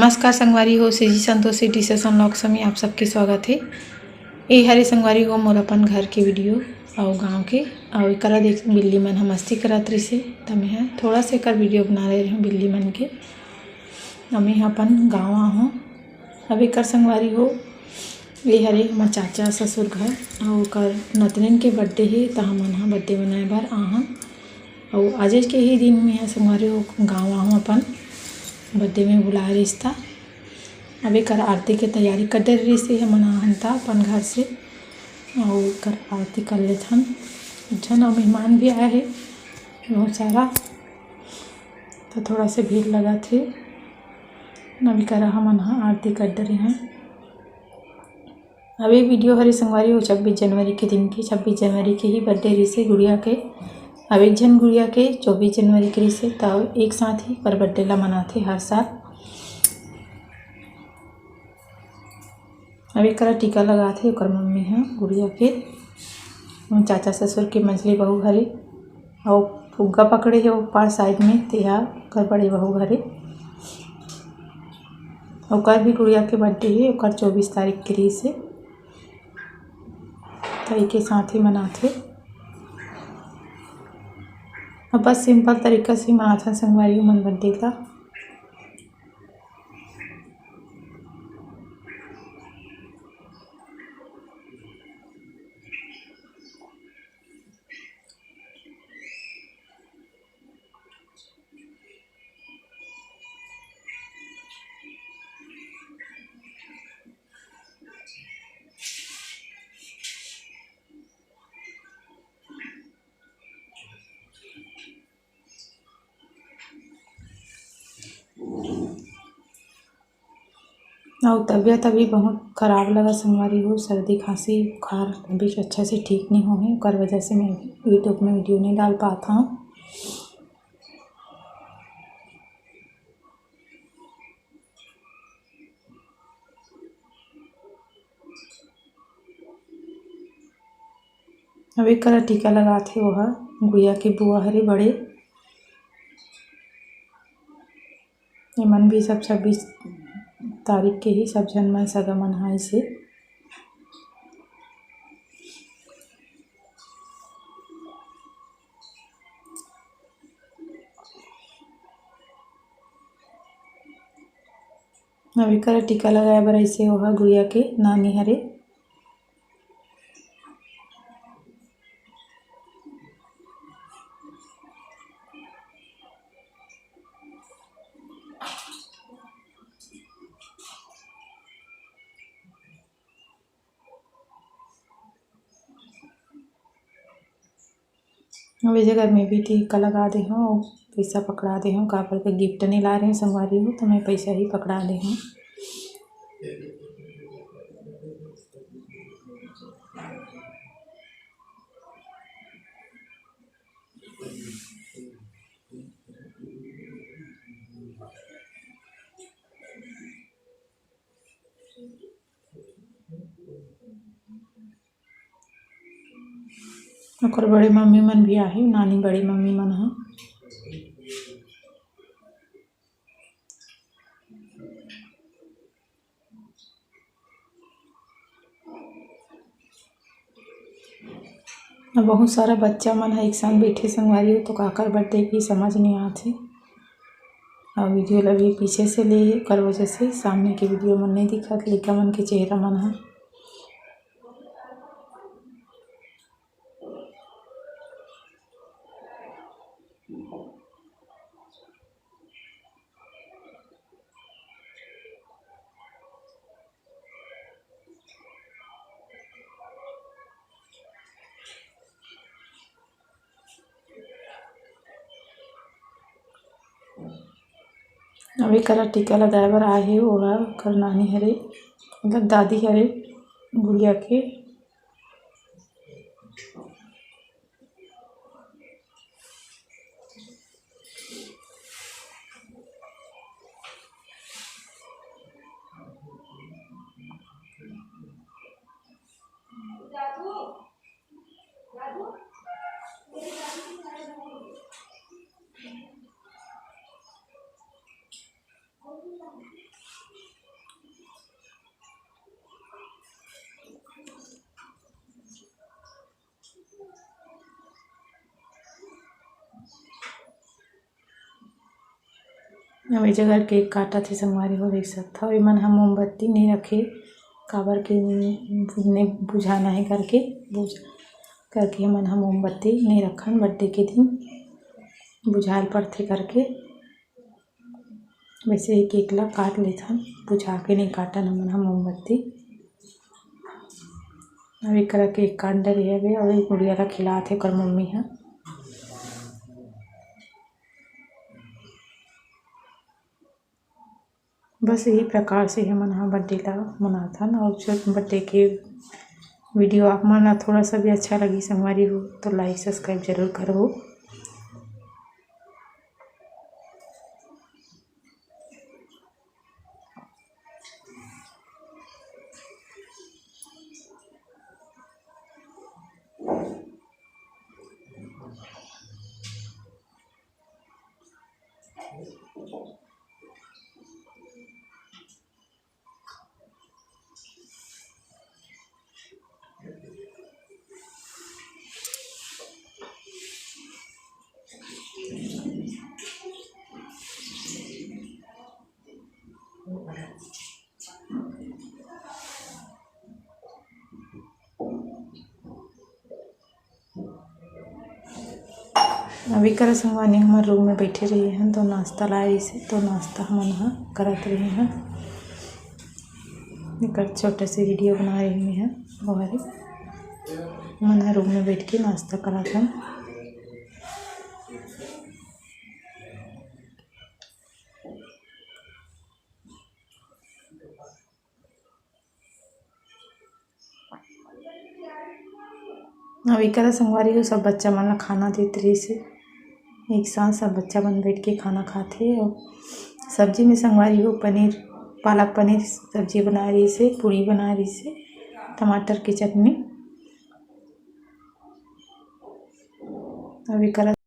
नमस्कार संगवारी हो सीजी संतोषी डिसेसन लॉक्स में आप सबके स्वागत है। ये हरे संगवारी हो मोर अपन घर के वीडियो और गांव के और करा देख बिल्ली मन हम मस्ती करत रही से तो मैं थोड़ा से कर वीडियो बना रहे हूँ बिल्ली मन के। मैं अपन गाँव हूँ अब एक संगवारी हो ये हरे हमार चाचा ससुर घर और कर नतनिन के बर्थडे है तो हमन हाँ बर्थडे मनाए बार आहाँ और आज के ही दिन में संगवारी हो गाँव आहूँ अपन बर्थडे में बुलाए रिश्ता अब एक आरती के तैयारी कर दे रही से हमन आहनता अपन घर से और कर आरती कर लेथन जन और मेहमान भी आए हैं बहुत सारा तो थोड़ा से भीड़ लगा थे अभी कर हमन आरती कर दे रहे हैं। अब ये वीडियो हरी संगवारी हो 26 जनवरी के दिन की 26 जनवरी के ही बर्थडे रही से गुड़िया के अब एक जन गुड़िया के 24 जनवरी के से तब एक साथ ही पर बर्थडे ला मनाते हर साल। अब एक टीका लगाते और मम्मी है गुड़िया के चाचा ससुर के मछली बहू घरे और फुग्गा पकड़े है ऊपर साइड में तेहा कर बड़ी बहू घरे और भी गुड़िया के बर्थडे है और 24 तारीख के लिए से तो एक साथ ही मनाते। अब बस सिंपल तरीका से मनाथा संगवारी मन बर्थडे का। और तबीयत अभी बहुत ख़राब लगा संगवारी हो सर्दी खांसी बुखार अभी अच्छा से ठीक नहीं हुए कर वजह से मैं यूट्यूब में वीडियो नहीं डाल पाता हूँ। अभी कर टीका लगाते वो गुड़िया के बुआ हरे बड़े ये मन भी सब 26 तारीख के ही सब जन मन सगा मन हाई से अभी कर टीका लगाया बर ऐसे होगा गुड़िया के नानी हरे अभी जगह में भी टीका लगा दे हूँ और पैसा पकड़ा दे हूँ कापर के गिफ्ट नहीं ला रहे हैं संगवारी हो तो मैं पैसा ही पकड़ा दे हूँ। और बड़े मम्मी मन भी आहे नानी बड़ी मम्मी मन है बहुत सारा बच्चा मन है एक संग बैठे संगवारी हो तो काकर बर्थडे की समझ नहीं आती और वीडियो लगी पीछे से ले कर वजह से सामने के वीडियो मन नहीं दिखत लड़का मन के चेहरा मन है। अभी करा टीका लगाए बर आए हे ओला कर नानी हरे मतलब दादी हरे गुड़िया के अब जगह केक काटा थे संगवारी हो देख सकता हो। मन हम मोमबत्ती नहीं रखे काबर के नहीं बुझाना है करके मन हम मोमबत्ती नहीं रखन बर्थडे के दिन बुझाल पड़थे करके। वैसे ही केक ला काट लेथन बुझा के नहीं काटन हमन हम मोमबत्ती। अब एक केक काट डरे हवे और एक गुड़िया ला खिलाथे ओकर मम्मी हा। बस यही प्रकार से हमन हा बर्थडे ला मनाथन। और बर्थडे के वीडियो आप मन ला थोड़ा सा भी अच्छा लगी संगवारी हो तो लाइक सब्सक्राइब जरूर करो। अभी कर संगवानी हमारे रूम में बैठे रही हैं तो नाश्ता लाए से तो नाश्ता हमन हा करत रहे हैं। एक छोटे से वीडियो बना रही हैं और मन हा रूम में बैठ के नाश्ता करत हैं। अभी कर संगवारी हो सब बच्चा मन ला खाना देते रही से एक साथ सब बच्चा मन बैठ के खाना खाते। और सब्जी में संगवारी हो पनीर पालक पनीर सब्जी बना रही से पूरी बना रही से टमाटर की चटनी। अभी कर